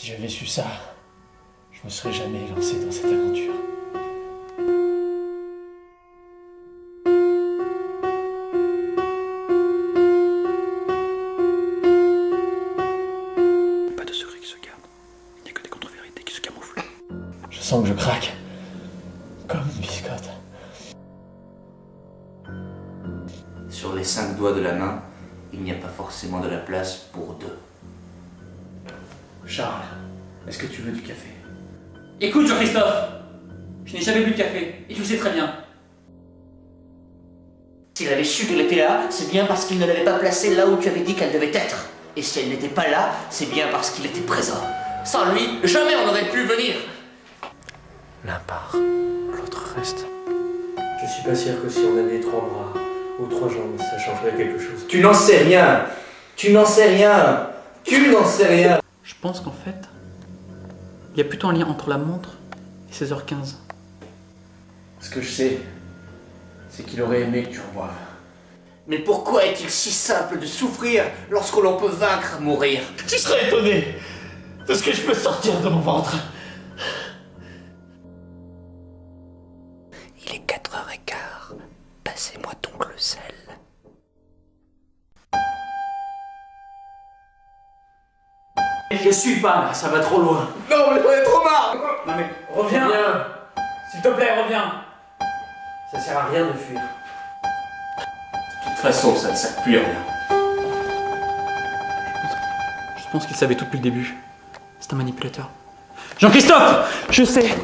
Si j'avais su ça, je me serais jamais lancé dans cette aventure. Pas de secret qui se garde. Il n'y a que des contre-vérités qui se camouflent. Je sens que je craque. Comme une biscotte. Sur les 5 doigts de la main, il n'y a pas forcément de la place pour 2. Charles, est-ce que tu veux du café? Écoute Jean-Christophe, je n'ai jamais bu de café, et tu le sais très bien. S'il avait su qu'elle était là, c'est bien parce qu'il ne l'avait pas placée là où tu avais dit qu'elle devait être. Et si elle n'était pas là, c'est bien parce qu'il était présent. Sans lui, jamais on n'aurait pu venir. L'un part, l'autre reste. Je suis pas sûr que si on avait 3 bras ou 3 jambes, ça changerait quelque chose. Tu n'en sais rien. Tu n'en sais rien. Tu n'en sais rien. Je pense qu'en fait, il y a plutôt un lien entre la montre et 16h15. Ce que je sais, c'est qu'il aurait aimé que tu en boives. Mais pourquoi est-il si simple de souffrir lorsque l'on peut vaincre mourir? Tu serais étonné de ce que je peux sortir de mon ventre. Il est 4h15. Passez-moi donc le sel. Je suis pas là, ça va trop loin. Non, mais j'en ai trop marre. Non mais, reviens. S'il te plaît, reviens. Ça sert à rien de fuir. De toute façon, ça ne sert plus à rien. Je pense qu'il savait tout depuis le début. C'est un manipulateur. Jean-Christophe, je sais.